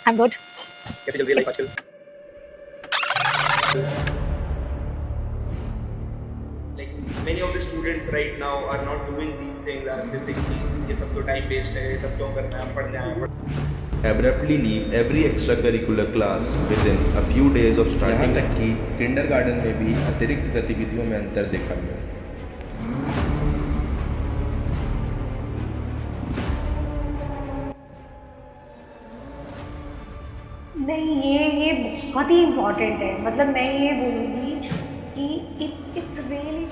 I'm good. कैसे चल रही है लाइफ आजकल? Like many of the students right now are not doing these things as they think कि ये सब तो टाइम वेस्ट है, ये सब क्यों करना है, हम पढ़ने आए हैं। abruptly leave every extracurricular class within a few days of यहाँ starting तक कि किंडरगार्टन में भी अतिरिक्त गतिविधियों में अंतर देखा गया। नहीं, ये बहुत ही इम्पोर्टेंट है। मतलब मैं ये बोलूँगी कि it's really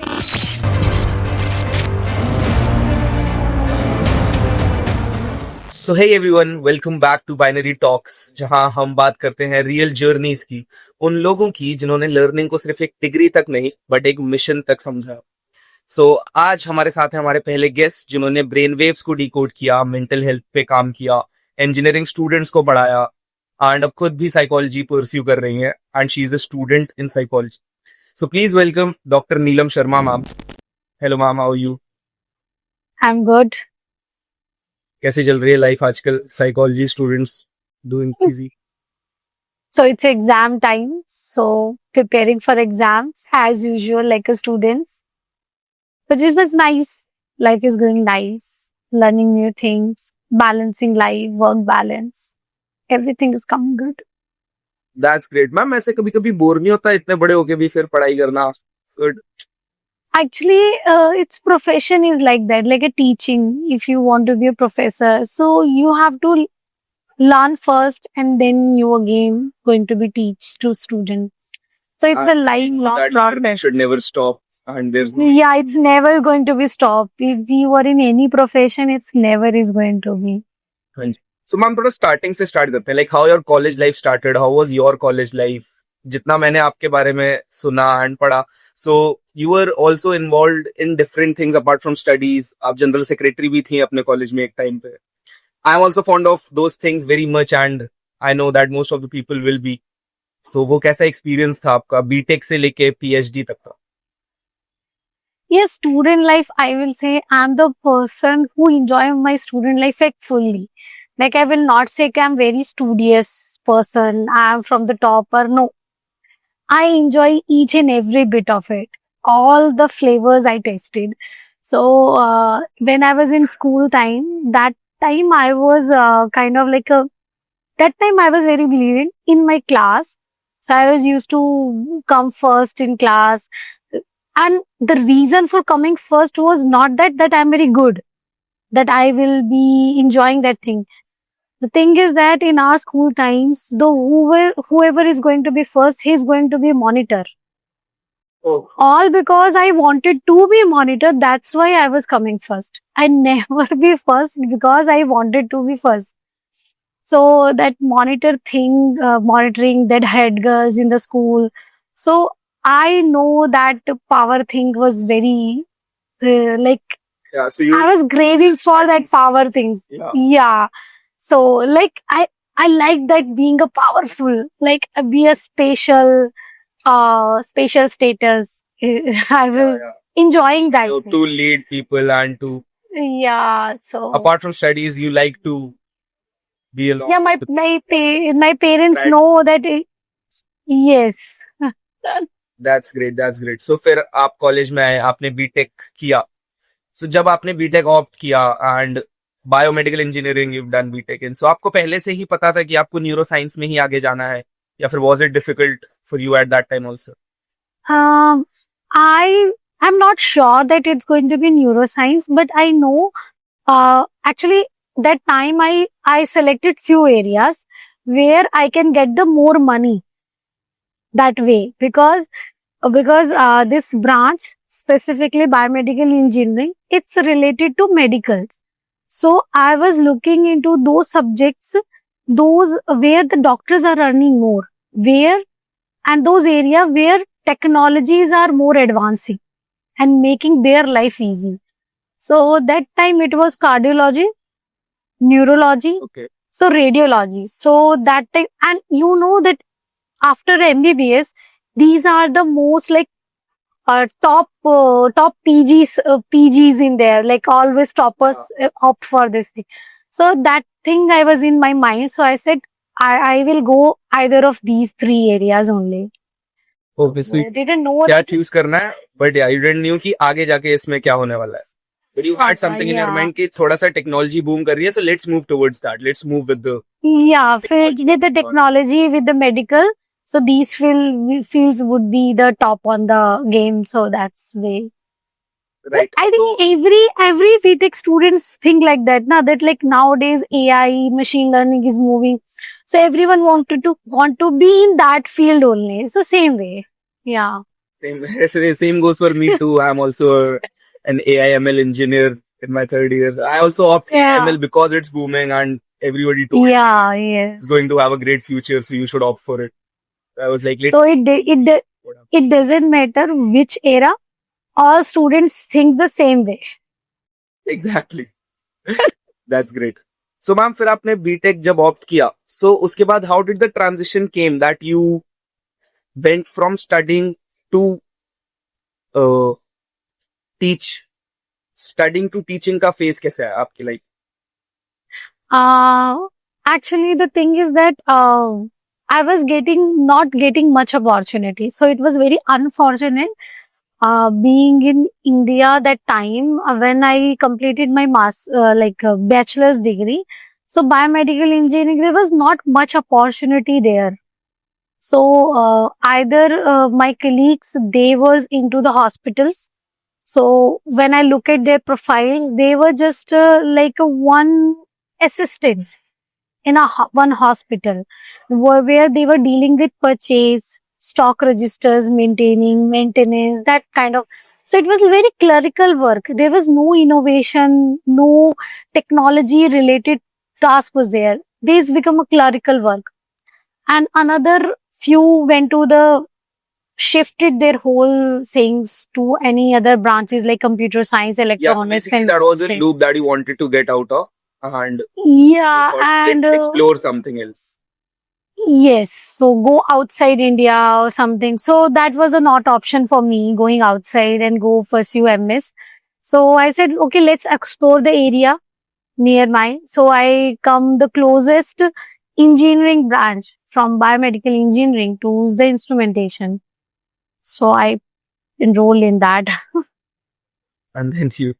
So hey everyone, welcome back to Binary Talks, जहां हम बात करते हैं रियल जर्नीज की, उन लोगों की जिन्होंने लर्निंग को सिर्फ एक डिग्री तक नहीं बट एक मिशन तक समझा। सो आज हमारे साथ हैं हमारे पहले गेस्ट जिन्होंने ब्रेन वेव्स को डिकोड किया, मेंटल हेल्थ पे काम किया, इंजीनियरिंग स्टूडेंट्स को पढ़ाया एंड अब खुद भी साइकोलॉजी परस्यू कर रही हैं and she is a student in psychology. So please welcome doctor Neelam Sharma ma'am. Hello ma'am, how are you? I'm good. कैसे चल रही है लाइफ आजकल? Psychology students doing easy? So it's exam time. So preparing for exams as usual, like a students. But it was nice. Life is going nice. Learning new things, balancing life, work balance. Everything is coming good. That's great ma'am. ऐसे कभी कभी bore नहीं होता इतने बड़े होके भी फिर पढ़ाई करना? Good. Actually, its profession is like that, like a teaching. If you want to be a professor, so you have to learn first, and then you again going to be teach to students. So it's a lifelong That process. should never stop and there's no Yeah, it's never going to be stopped. If you are in any profession, it's never is going to be. So ma'am थोड़ा starting से start करते हैं, like how your college life started, how was your college life? जितना मैंने आपके बारे में सुना एंड पढ़ा, so you were also involved in different things apart from studies. आप जनरल सेक्रेटरी भी थी अपने कॉलेज में एक टाइम पे। I am also fond of those things very much and I know that most of the people will be. सो वो कैसा experience था आपका बीटेक से लेके पीएचडी तक का? Yes, student life, I will say I'm the person who enjoy my student life like fully. Like I will not say I'm very studious person, I'm from the topper. No, I enjoy each and every bit of it. All the flavors I tasted. So when I was in school time, that time I was kind of like that time I was very brilliant in my class. So I was used to come first in class. And the reason for coming first was not that I'm very good, that I will be enjoying that thing. The thing is that in our school times, whoever is going to be first, he is going to be a monitor. Oh. All because I wanted to be a monitor, that's why I was coming first. I never be first because I wanted to be first. So that monitor thing, monitoring that head girls in the school. So I know that power thing was very like Yeah, so you I was craving for that power thing. yeah. Yeah. So like I like that being a powerful, like be a spatial status. I will Yeah. enjoying that. So thing. to lead people and to Yeah. So apart from studies, you like to be along. yeah, my parents Right. know that. Yes. That's great, that's great. So फिर आप college में आए, आपने BTech किया। So जब आपने BTech opt किया and biomedical engineering you done BTech in, so आपको पहले से ही पता था कि आपको न्यूरो साइंस में ही आगे जाना है, या फिर was it difficult for you at that time also? I'm not sure that it's going to be neuroscience, but I know actually that time I selected few areas where I can get the more money that way, because this branch, specifically biomedical engineering, it's related to medicals. So I was looking into those subjects, those where the doctors are earning more, where and those areas where technologies are more advancing and making their life easy. So that time it was cardiology, neurology, Okay. so radiology. So that time, and you know that after MBBS, these are the most like top PGs in there, like always toppers opt for this thing. So that thing I was in my mind. So I said I will go either of these three areas only. Okay, so I didn't know क्या choose करना है, but या you didn't knew कि आगे जाके इसमें क्या होने वाला है, but you had something in your yeah. Mind कि थोड़ा सा टेक्नोलॉजी बूम कर रही है, so let's move towards that, let's move with the Yeah, technology. with the technology, with the medical, so these fields would be the top on the game. So that's way. right. I think every VTech students think like that. Now that like nowadays AI, machine learning is moving, so everyone want to be in that field only. So same way, yeah. Same goes for me too. I'm also an AI ML engineer in my third year. I also opt Yeah. ML because it's booming and everybody told me Yeah, yes. it's going to have a great future, so you should opt for it. I was like, So it doesn't matter which era, all students think the same way. Exactly that's great. So ma'am, फिर आपने BTech जब opt किया, सो उसके बाद how did the transition came that you went from studying to teach, studying to teaching का phase कैसे है आपकी life? Actually, the thing is that I was not getting much opportunity. So it was very unfortunate being in India that time when I completed my bachelor's degree. So biomedical engineering, there was not much opportunity there. So either my colleagues, they were into the hospitals. So when I look at their profiles, they were just like a one assistant in one hospital where they were dealing with purchase, stock registers, maintenance, that kind of. So it was very clerical work. There was no innovation, no technology related task was there. These become a clerical work. And another few went to shifted their whole things to any other branches like computer science, Yeah, electronics. basically that was the loop that you wanted to get out of, and Yeah, you thought, and let's explore something else. yes, so go outside India or something. So that was a not option for me, going outside and go pursue MS. So I said, okay, let's explore the area near mine. So I come the closest engineering branch from biomedical engineering to the instrumentation. So I enrolled in that. And then you,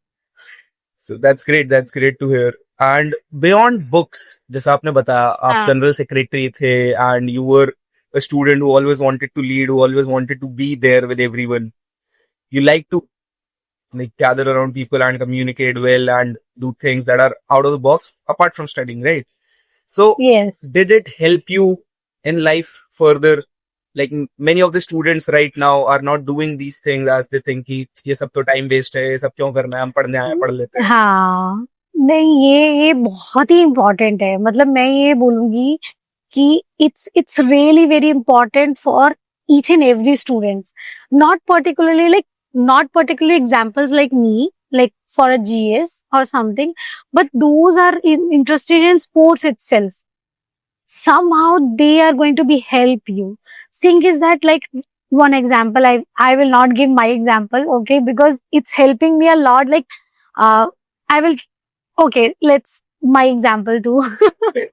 so that's great to hear. And beyond books, जैसा आपने बताया, आप हाँ. General secretary थे and you were a student who always wanted to lead, who always wanted to be there with everyone. You like to like gather around people and communicate well and do things that are out of the box apart from studying, right? So Yes. did it help you in life further? Like many of the students right now are not doing these things as they think कि ये सब तो time waste है, ये सब क्यों करना है, हम पढ़ने आए पढ़ लेते हैं. हाँ, नहीं ये बहुत ही इम्पोर्टेंट है. मतलब मैं ये बोलूंगी कि it's really very important for each and every students. Not particularly examples like me, like for a GS or something, but those are interested in sports itself. Somehow they are going to be help you. Thing is that like one example, I will not give my example, okay, because it's helping me a lot. Like I will, okay, let's my example too.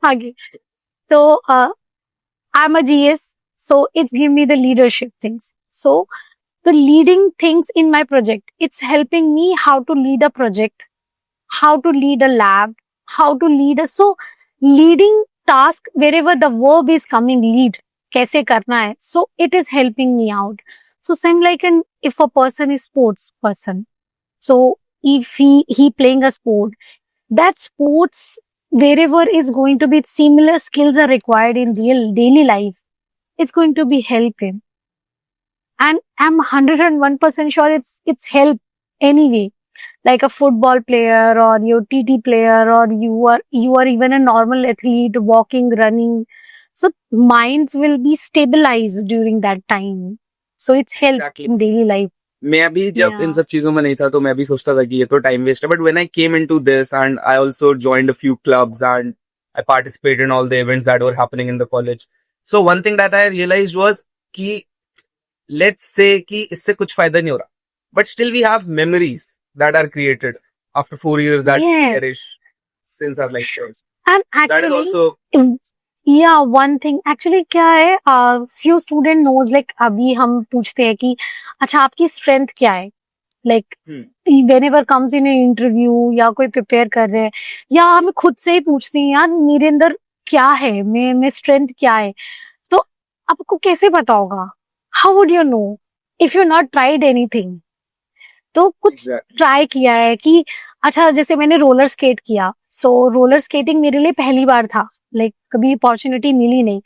Okay. So I'm a GS, so it's give me the leadership things. So the leading things in my project, it's helping me how to lead a project, how to lead a lab, how to lead a, so leading task wherever the verb is coming, lead, कैसे करना है, so it is helping me out. So same like if a person is sports person, so if he playing a sport, that sports wherever is going to be similar skills are required in real daily life, it's going to be help him. And I'm 101% sure it's help anyway. Like a football player or your TT player, or you are even a normal athlete, walking, running. So minds will be stabilized during that time. So it's help Exactly. in daily life. मैं भी जब Yeah. इन सब चीजों में नहीं था तो मैं भी सोचता था कि ये तो टाइम वेस्ट है, but when I came into this and I also joined a few clubs and I participated in all the events that were happening in the college. So one thing that I realised was कि let's say कि इससे कुछ फायदा नहीं हो रहा, but still we have memories that are created after 4 years that Yeah. cherish since our lifetimes. And That is actually, also या one thing actually क्या है, फ्यू स्टूडेंट नोज लाइक अभी हम पूछते हैं कि अच्छा आपकी स्ट्रेंथ क्या है, like whenever comes in an interview या कोई प्रिपेयर कर रहे हैं या हम खुद से ही पूछते हैं यार मेरे अंदर क्या है, मैं स्ट्रेंथ क्या है, तो आपको कैसे पता होगा? How would you know if you not tried anything? तो कुछ Exactly. ट्राई किया है कि अच्छा जैसे मैंने रोलर स्केट किया, सो रोलर स्केटिंग मेरे लिए पहली बार था, लाइक कभी अपॉर्चुनिटी मिली नहीं,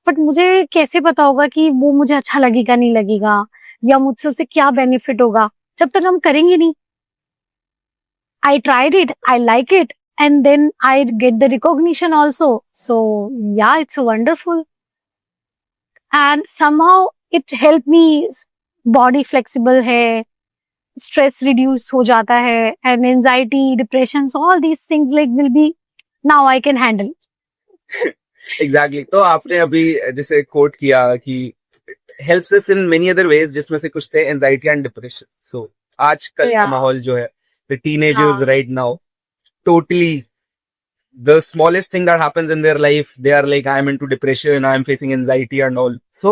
बट मुझे कैसे पता होगा कि वो मुझे अच्छा लगेगा नहीं लगेगा या मुझसे उसे क्या बेनिफिट होगा जब तक हम करेंगे नहीं. I tried it, I like it, and then I get the recognition also. So yeah, it's wonderful. And somehow it helped me, body flexible है, stress reduce हो जाता है, and anxiety, depressions, all these things like will be, now I can handle. Exactly तो आपने अभी जैसे coat किया कि helps us in many other ways, जिसमें से कुछ थे एंजाइटी एंड डिप्रेशन. सो आजकल का Yeah. माहौल जो है, द टीनेजर्स हाँ. Right now, totally the smallest thing that happens in their life, they are like, I'm into depression, I'm facing anxiety and all. So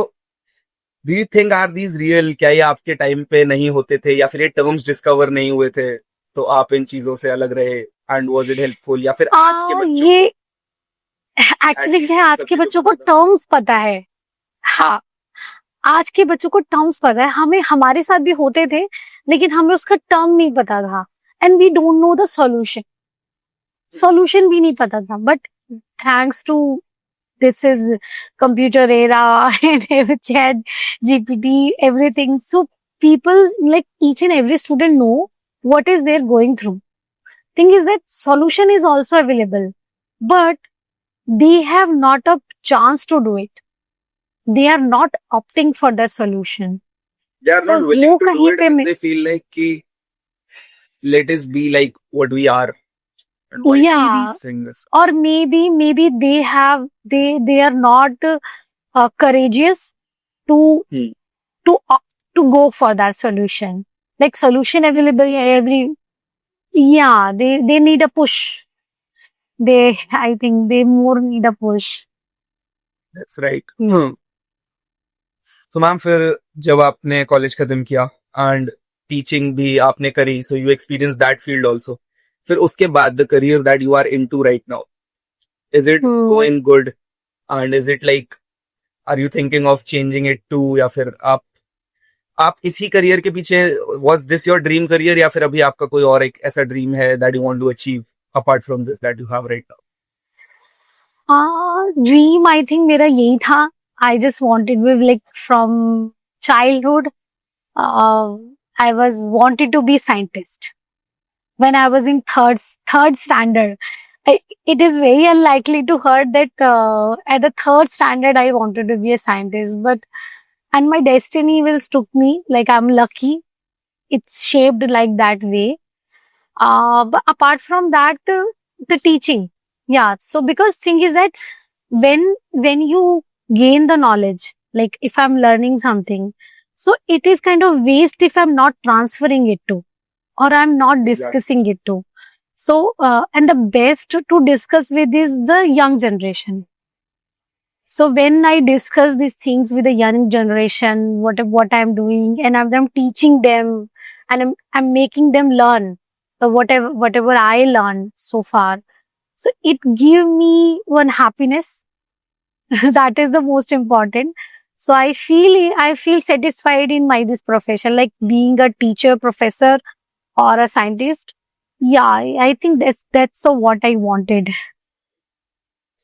do you think are these real? क्या ये आपके time पे नहीं होते थे, या फिर ये टर्म्स डिस्कवर नहीं हुए थे तो आप इन चीजों से अलग रहे, एंड वाज इट हेल्पफुल, या फिर आज के बच्चों ये एक्चुअली जो है आज के बच्चों को टर्म्स पता है. हाँ, आज के बच्चों को टर्म्स पता है, हमें हमारे साथ भी होते थे लेकिन हमें उसका टर्म नहीं पता था, and we don't know the solution भी नहीं पता था. But thanks to this is computer era and chat GPT everything, so people like each and every student know what is they're going through. Thing is that solution is also available, but they have not a chance to do it. They are not opting for that solution. they are So not willing वो to do कहीं it, पे as they feel like कि let us be like what we are, and why Yeah. be these things. or maybe they are not courageous to Hmm. to go for that solution. Like solution available every, yeah, they need a push. I think they more need a push. That's right. So ma'am, फिर जब आपने college खत्म किया and teaching भी आपने करी, so you experience that field also, फिर उसके बाद the career that you are into right now, is it going good, and is it like, are you thinking of changing it to, या फिर आप इसी करियर के पीछे, was this your dream career, या फिर अभी आपका कोई और एक ऐसा ड्रीम है that you want to achieve apart from this that you have right now? Dream I think मेरा यही था. I just wanted with like from childhood, I was wanted to be scientist. When I was in third standard, it is very unlikely to heard that at the third standard I wanted to be a scientist. But and my destiny will took me, like I'm lucky. It's shaped like that way. But apart from that, the teaching, yeah. So because thing is that when you gain the knowledge, like if I'm learning something, so it is kind of waste if I'm not transferring it to, or I'm not discussing it to. So and the best to discuss with is the young generation. So when I discuss these things with the young generation, what I'm doing, and I'm teaching them, and I'm making them learn whatever I learned so far, so it give me one happiness. That is the most important. So I feel satisfied in my this profession, like being a teacher, professor, or a scientist. Yeah, I think that's so what I wanted.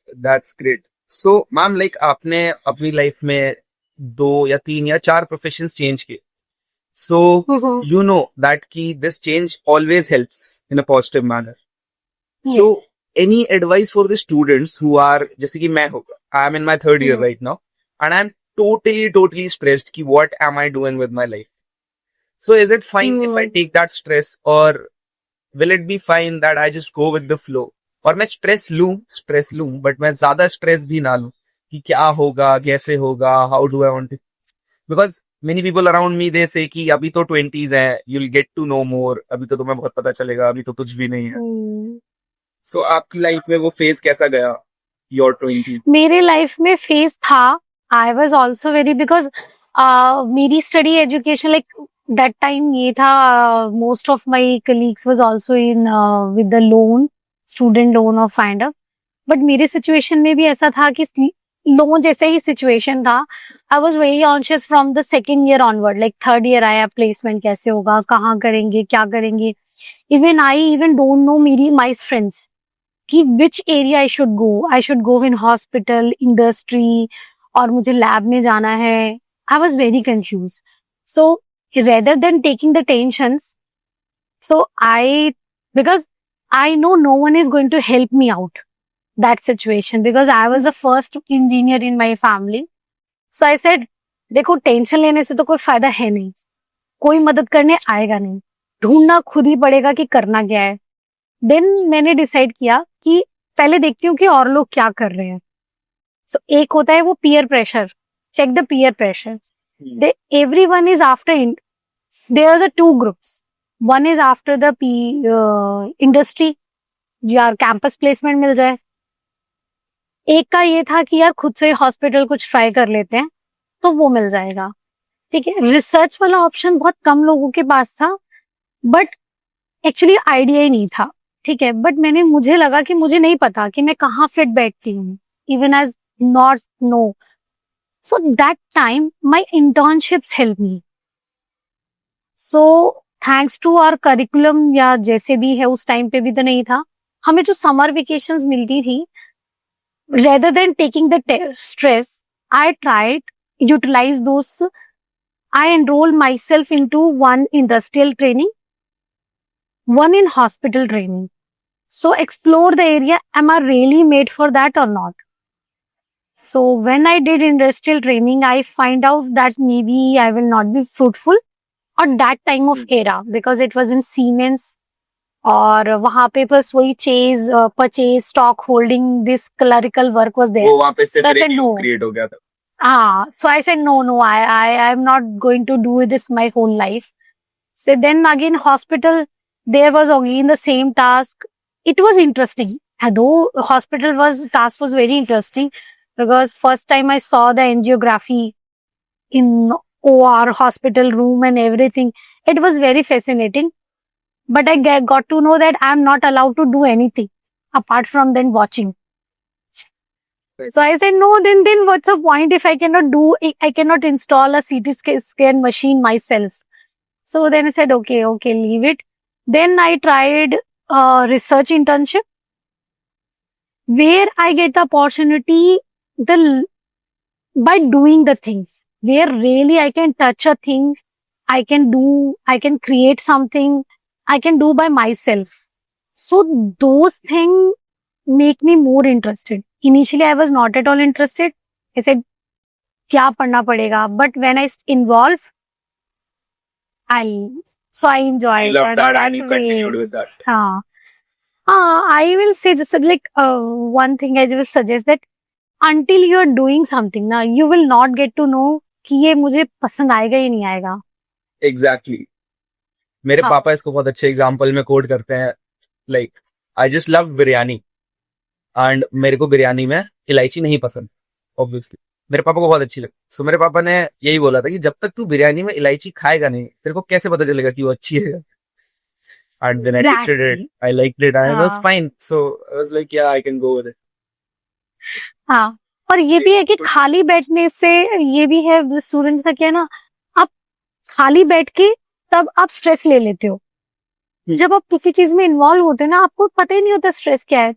That's great. So ma'am, like आपने अपनी life में 2 या 3 या 4 professions change किए, so you know that कि this change always helps in a positive manner. So any advice for the students who are, जैसे कि मैं होगा, I am in my third year right now, and I am totally stressed कि what am I doing with my life? So is it fine if I take that stress, or will it be fine that I just go with the flow? और मैं stress लूं, but मैं ज्यादा stress भी ना लूं कि क्या होगा, कैसे होगा, how do I want to, because many people around me they say कि अभी तो 20s है, you will get to know more, अभी तो तुम्हें बहुत पता चलेगा, अभी तो कुछ भी नहीं है. सो आपकी लाइफ में वो फेज कैसा गया, योर 20? मेरे लाइफ में फेज था. I was also very because मेरी study education like that time ये था. Most of my colleagues was also in with the loan, student loan of kind of. But मेरे सिचुएशन में भी ऐसा था कि लोन जैसे ही सिचुएशन था. I was very conscious from the second year onward. Like third year आया, placement कैसे होगा, कहाँ करेंगे, क्या करेंगे. आई इवन डोंट नो मेरी माई फ्रेंड्स कि which area I should go in hospital, industry, और मुझे लैब में जाना है. I was very confuse. So rather than taking the tensions, so because I know no one is going to help me out that situation because I was the first engineer in my family. So I said, देखो tension लेने से तो कोई फायदा है नहीं, कोई मदद करने आएगा नहीं, ढूंढना खुद ही पड़ेगा कि करना क्या है. देन मैंने डिसाइड किया कि पहले देखती हूँ कि और लोग क्या कर रहे हैं. सो एक होता है वो peer pressure. Check the peer pressure. Everyone is after there are the two groups. One is after the industry, यार कैंपस प्लेसमेंट मिल जाए. एक का ये था कि यार खुद से हॉस्पिटल कुछ ट्राई कर लेते हैं तो वो मिल जाएगा. ठीक है, रिसर्च वाला ऑप्शन बहुत कम लोगों के पास था, बट एक्चुअली आइडिया ही नहीं था. ठीक है, बट मुझे लगा कि मुझे नहीं पता कि मैं कहाँ फिट बैठती हूँ, even as not know. So that time my internships help me. So thanks to our curriculum, या जैसे भी है, उस टाइम पे भी तो नहीं था, हमें जो समर वेकेशंस मिलती थी, rather than taking the stress, I tried utilise those. I enrol myself into one industrial training, one in hospital training. So explore the area. Am I really made for that or not? So when I did industrial training, I find out that maybe I will not be fruitful at that time of era because it was in Siemens. और वहाँ पे बस वही चेज, purchase, stock holding, this clerical work was there. वो वहाँ पे So I said no. Create हो गया था. So I said no, I am not going to do this my whole life. So then again hospital, there was again the same task. It was interesting. Though task was very interesting because first time I saw the angiography in OR hospital room and everything. It was very fascinating. But I got to know that I am not allowed to do anything apart from then watching. So I said no. Then what's the point if I cannot install a CT scan machine myself? So then I said okay, leave it. Then I tried a research internship where I get the opportunity by doing the things, where really I can touch a thing, I can create something, I can do by myself. So those things make me more interested. Initially I was not at all interested. I said, क्या पढ़ना पड़ेगा? But when I involve, so I enjoyed. Love that and you continued with that. I will say just like one thing I will suggest that until you are doing something ना, you will not get to know कि ये मुझे पसंद आएगा या नहीं आएगा. Exactly. मेरे पापा इसको बहुत अच्छे एग्जाम्पल में कोट करते हैं. Like I just love biryani and मेरे को बिरयानी में इलायची नहीं पसंद. ऑब्वियसली मेरे पापा को बहुत अच्छी लगी. सो मेरे पापा ने यही बोला था कि जब तक तू बिरयानी में इलायची खाएगा नहीं, तेरे को कैसे पता चलेगा कि वो अच्छी है. And then I tasted it. I liked it and it was fine. So I was like, yeah, I can go with it. हाँ, और ये भी है कि खाली बैठने से ये भी है स्टूडेंट्स का क्या है ना, आप खाली बैठ के तब आप स्ट्रेस ले लेते हो. जब आप किसी चीज में इन्वॉल्व होते हैं ना, आपको पता ही नहीं होता स्ट्रेस क्या है.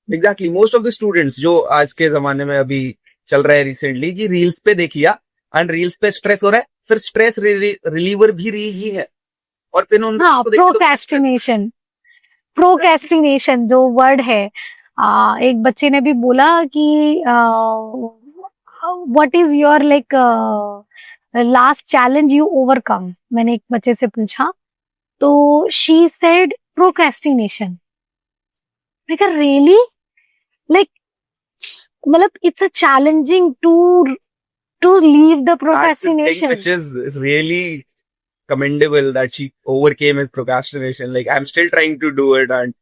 Exactly. Most of the students जो आज के जमाने में अभी चल रहा है रिसेंटली कि रील्स पे देख लिया एंड रील्स पे स्ट्रेस हो रहा है, फिर स्ट्रेस रिलीवर भी ही है. और फिर प्रोक्रेस्टिनेशन जो वर्ड है, एक बच्चे ने भी बोला कि what is your like last challenge you overcome. मैंने एक बच्चे से पूछा तो she said procrastination. Really like मतलब it's a challenging to leave the procrastination. Which is really commendable that she overcame his procrastination. Like I'm still trying to do it and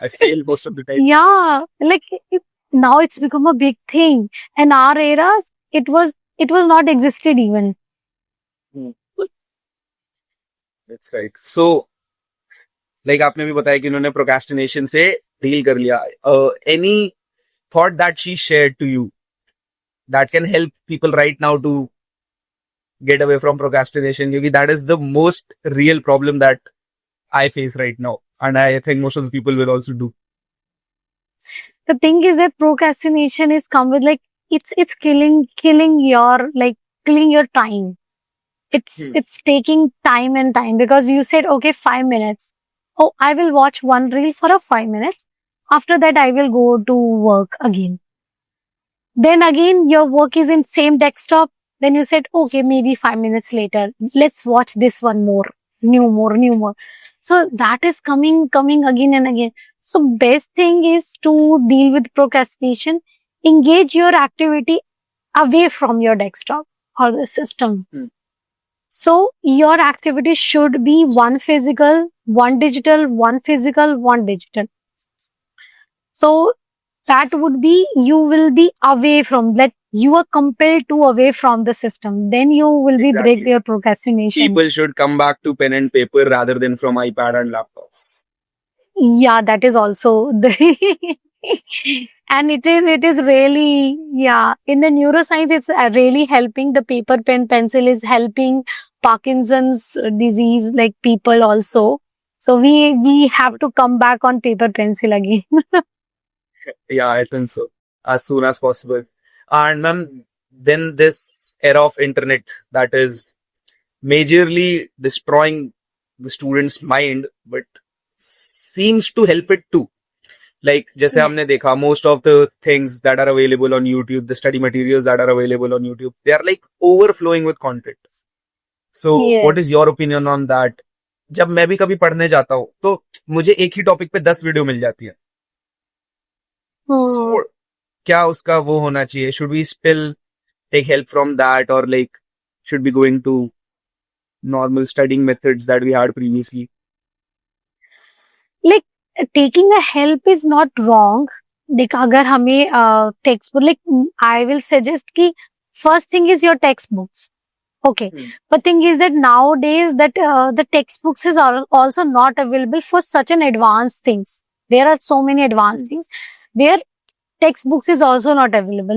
I fail most of the time. Yeah, like now it's become a big thing. In our eras, it was not existed even. That's right. So, like आपने भी बताया कि उन्होंने procrastination से deal कर लिया. Any thought that she shared to you that can help people right now to get away from procrastination? क्योंकि that is the most real problem that I face right now, and I think most of the people will also do. The thing is that procrastination is come with like it's killing your like killing your time. It's taking time and time because you said okay 5 minutes. Oh, I will watch one reel for a 5 minutes. After that, I will go to work again. Then again, your work is in same desktop. Then you said, okay, maybe 5 minutes later, let's watch this one more, new more. So that is coming again and again. So best thing is to deal with procrastination. Engage your activity away from your desktop or the system. So your activity should be one physical, one digital, one physical, one digital. So that would be you will be away from that. You are compelled to away from the system. Then you will be break Exactly. your procrastination. People should come back to pen and paper rather than from iPad and laptops. Yeah, that is also the and it is really in the neuroscience it's really helping. The paper pen pencil is helping Parkinson's disease like people also. So we have to come back on paper pencil again. Yeah, I think so. As soon as possible. And ma'am, then this era of internet that is majorly destroying the student's mind, but seems to help it too. Like, जैसे हमने देखा, most of the things that are available on YouTube, the study materials that are available on YouTube, they are like overflowing with content. So, what is your opinion on that? जब मैं भी कभी पढ़ने जाता हूँ, तो मुझे एक ही टॉपिक पे 10 वीडियो मिल जाती है. So, क्या उसका वो होना चाहिए? Should we still take help from that, or like should be going to normal studying methods that we had previously? Like taking a help is not wrong. देख अगर हमें textbook like I will suggest कि first thing is your textbooks. Okay, but thing is that nowadays that the textbooks is also not available for such an advanced things. There are so many advanced things where textbooks is also not available.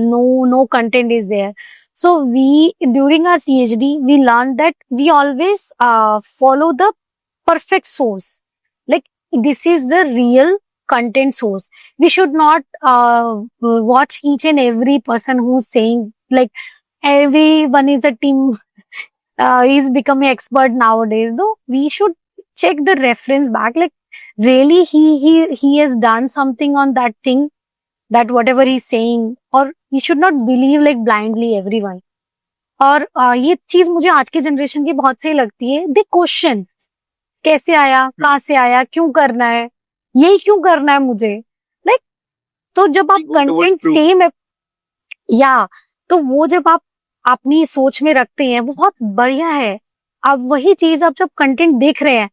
No content is there. So we during our PhD we learned that we always follow the perfect source. Like this is the real content source. We should not watch each and every person who's saying like everyone is a team. He's becoming expert nowadays. No, we should check the reference back. Like really, he has done something on that thing. That whatever he's saying, or you should not believe like blindly everyone. और ये चीज मुझे आज के generation की बहुत सही लगती है. दे क्वेश्चन कैसे आया, कहाँ से आया, क्यों करना है, यही क्यों करना है मुझे. लाइक तो जब आप कंटेंट सेम है तो वो जब आप अपनी सोच में रखते हैं वो बहुत बढ़िया है. अब वही चीज आप जब कंटेंट देख रहे हैं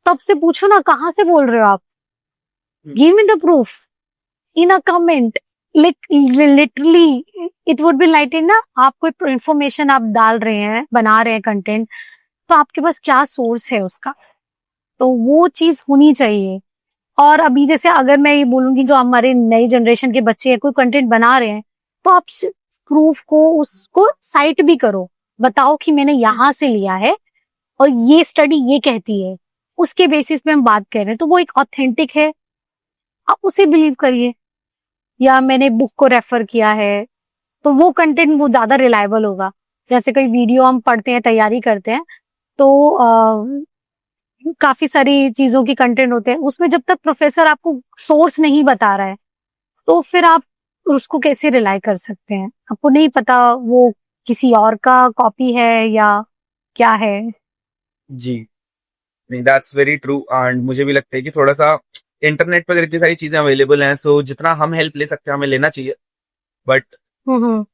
तब से पूछो ना कहाँ से बोल रहे हो आप. Give me the proof in a comment. Like literally it would be like ना आप कोई इंफॉर्मेशन आप डाल रहे हैं, बना रहे हैं कंटेंट, तो आपके पास क्या सोर्स है उसका, तो वो चीज होनी चाहिए. और अभी जैसे अगर मैं ये बोलूंगी जो हमारे नई जनरेशन के बच्चे हैं कोई कंटेंट बना रहे हैं तो आप प्रूफ को उसको साइट भी करो, बताओ कि मैंने यहाँ से लिया है और ये स्टडी ये कहती है, उसके बेसिस पे हम बात कर रहे हैं, तो वो एक ऑथेंटिक है, आप उसे बिलीव करिए. या मैंने बुक को रेफर किया है तो वो कंटेंट वो ज्यादा रिलायबल होगा. जैसे कोई वीडियो हम पढ़ते हैं, तैयारी करते हैं, तो काफी सारी चीजों की कंटेंट होते हैं, उसमें जब तक प्रोफेसर आपको सोर्स नहीं बता रहा है तो फिर आप उसको कैसे रिलाई कर सकते हैं. आपको नहीं पता वो किसी और का कॉपी है या क्या है. जी नहीं, दैट्स वेरी ट्रू. एंड मुझे भी लगता है कि थोड़ा सा इंटरनेट पर इतनी सारी चीजें अवेलेबल हैं, सो जितना हम हेल्प ले सकते हैं हमें लेना चाहिए, बट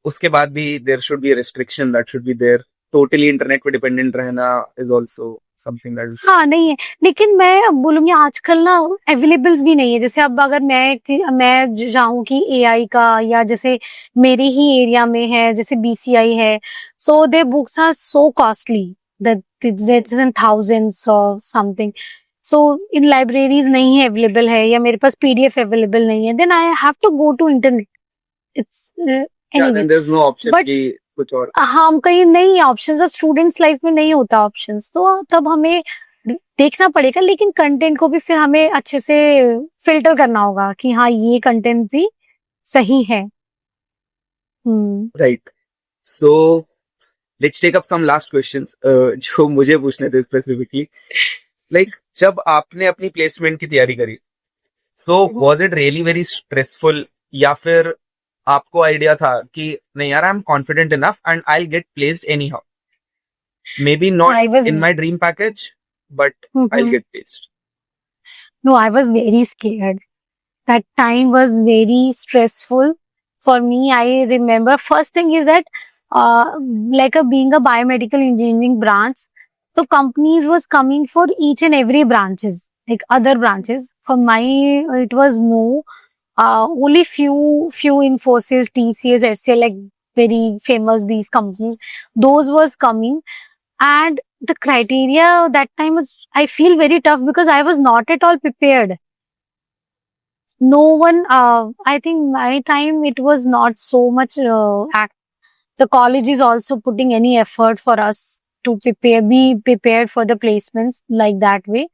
उसके बाद भी there should be restriction that should be there. Totally internet पे डिपेंडेंट रहना is also something that is हाँ नहीं है, लेकिन मैं अब बोलूंगी आजकल ना अवेलेबल्स भी नहीं है। जैसे अब अगर मैं चाहूँ कि एआई का, या जैसे मेरे ही एरिया में है जैसे बीसीआई है, so they books are so costly that that's in thousands or something. So in libraries नहीं है अवेलेबल है, या मेरे पास पीडीएफ अवेलेबल नहीं है, then I have to go to internet. It's yeah, anyway, then there's no option but कि कुछ और हम कहीं नहीं, ऑप्शंस अब स्टूडेंट्स लाइफ में नहीं होता ऑप्शंस, तो तब हमें देखना पड़ेगा। लेकिन कंटेंट को भी फिर हमें अच्छे से फिल्टर करना होगा कि हाँ ये कंटेंट भी सही है। right. So let's take up some last questions जो मुझे पूछने थे specifically. Like जब आपने अपनी प्लेसमेंट की तैयारी करी, so was it really very stressful, या फिर आपको आइडिया था कि नहीं यार, I am confident enough and I will get placed any how, may be I not was in my dream package but I will get placed? no, I was very scared. That time was very stressful for me. I remember first thing is that like being a biomedical engineering branch, so companies was coming for each and every branches, like other branches. For my it was no, only few Infosys, TCS, HCL, like very famous these companies, those was coming. And the criteria that time was, I feel very tough because I was not at all prepared. No one, I think my time it was not so much the college is also putting any effort for us to be prepared for the placements like that way.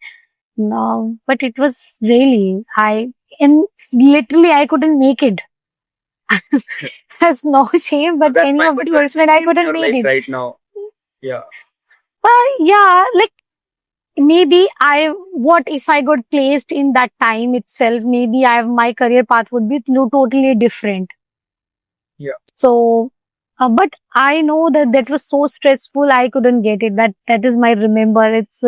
No, but it was really, and literally I couldn't make it. That's no shame, but That's any fine, of but the placement I couldn't your make life it. right now, yeah, Yeah, like maybe what if I got placed in that time itself, maybe my career path would be totally different. yeah. So, but I know that was so stressful, I couldn't get it. That is my remember. It's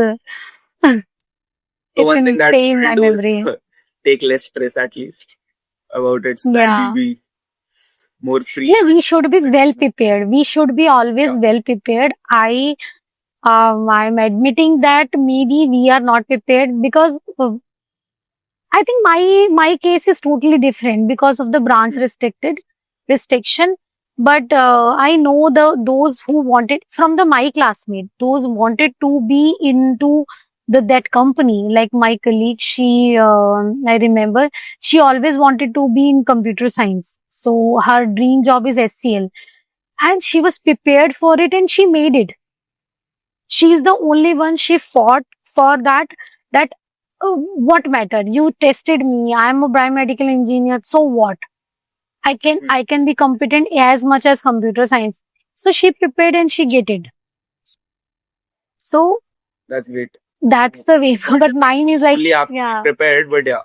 So it's one thing in that stay in we my do memory. is take less stress at least about it, so that Yeah. we'll be more free. Yeah, we should be well prepared. We should be always well prepared. I'm admitting that maybe we are not prepared because I think my case is totally different because of the branch restriction. But I know those who wanted from my classmate, those wanted to be into that company. Like my colleague, I remember she always wanted to be in computer science. So her dream job is SCL, and she was prepared for it, and she made it. She's the only one, she fought for that what matter, you tested me, I'm a biomedical engineer, so what, I can be competent as much as computer science. So she prepared and she get it. So That's great. that's the way. But mine is like, Only after yeah, prepared, but yeah,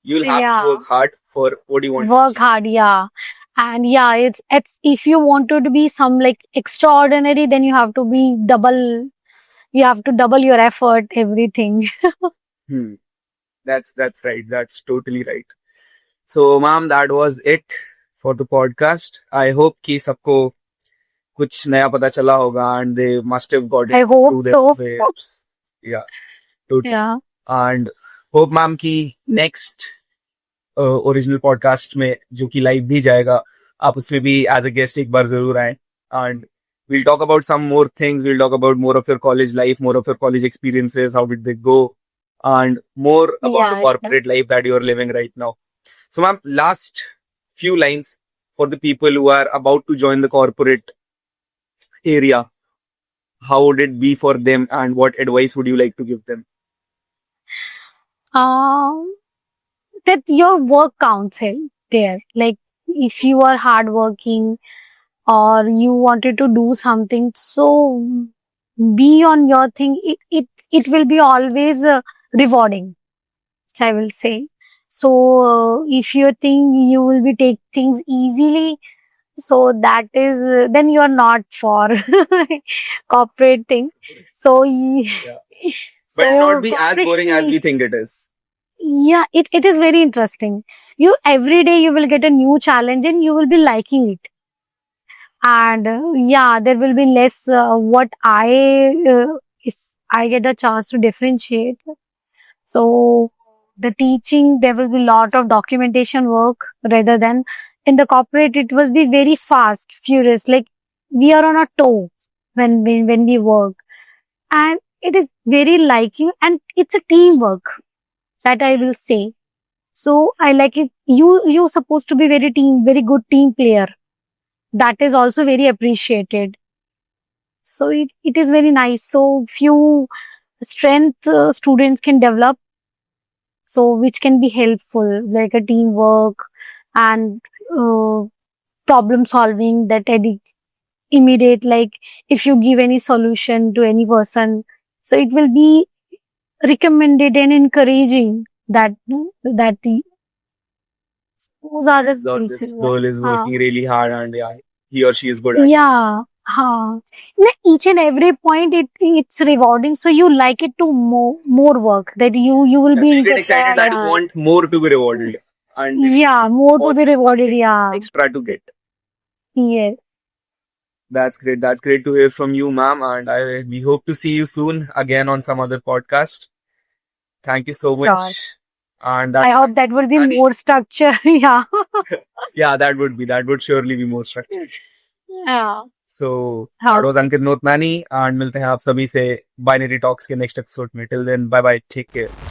you'll have Yeah. to work hard for what you want. work hard, yeah. And yeah, it's if you want to be some like extraordinary, then you have to be double your effort, everything. Hmm. That's right. That's totally right. So, ma'am, that was it for the podcast. I hope कि सबको कुछ नया पता चला होगा, and they must have got it I hope through their so. waves. Yeah, totally. Yeah. And hope ma'am कि next original podcast में जो कि लाइव भी जाएगा, आप उसमें भी एज अ गेस्ट एक बार जरूर आए, and we'll talk about some more things. We'll talk about more of your college life, more of your college experiences, how did they go, and more about Yeah, the corporate life that you're living right now. So, ma'am, last few lines for the people who are about to join the corporate area. How would it be for them, and what advice would you like to give them? That your work counts there. Like if you are hardworking or you wanted to do something, so be on your thing. It will be always rewarding, I will say. So if you think you will be take things easily, so that is then you are not for corporate thing. So But so not be as boring as corporate- we think it is. Yeah, it is very interesting. Every day you will get a new challenge and you will be liking it. And yeah, there will be less if I get a chance to differentiate. So the teaching, there will be a lot of documentation work rather than in the corporate, it was be very fast, furious. Like we are on a toe when we work, and it is very liking, and it's a teamwork that I will say. So I like it. You supposed to be very good team player. That is also very appreciated. So it is very nice. So few strength students can develop, so which can be helpful, like a teamwork and uh, problem solving, that immediate, like if you give any solution to any person, so it will be recommended and encouraging that those are the Or skills. this girl is हाँ, working really hard and yeah, he or she is good at it. yeah, हाँ. Like each and every point, it's rewarding, so you like it to more work, that you will So be you get excited that you yeah, want more to be rewarded and yeah, more to more be rewarded, yeah, extra to get. yes. That's great. That's great to hear from you, ma'am. And we hope to see you soon again on some other podcast. Thank you so much. Sure. And I hope that will be more structure. Yeah. yeah, that would surely be more structured. Yeah. So हाँ. that was Ankit Notnani and मिलते हैं आप सभी से Binary Talks के next episode में. Till then, bye bye. Take care.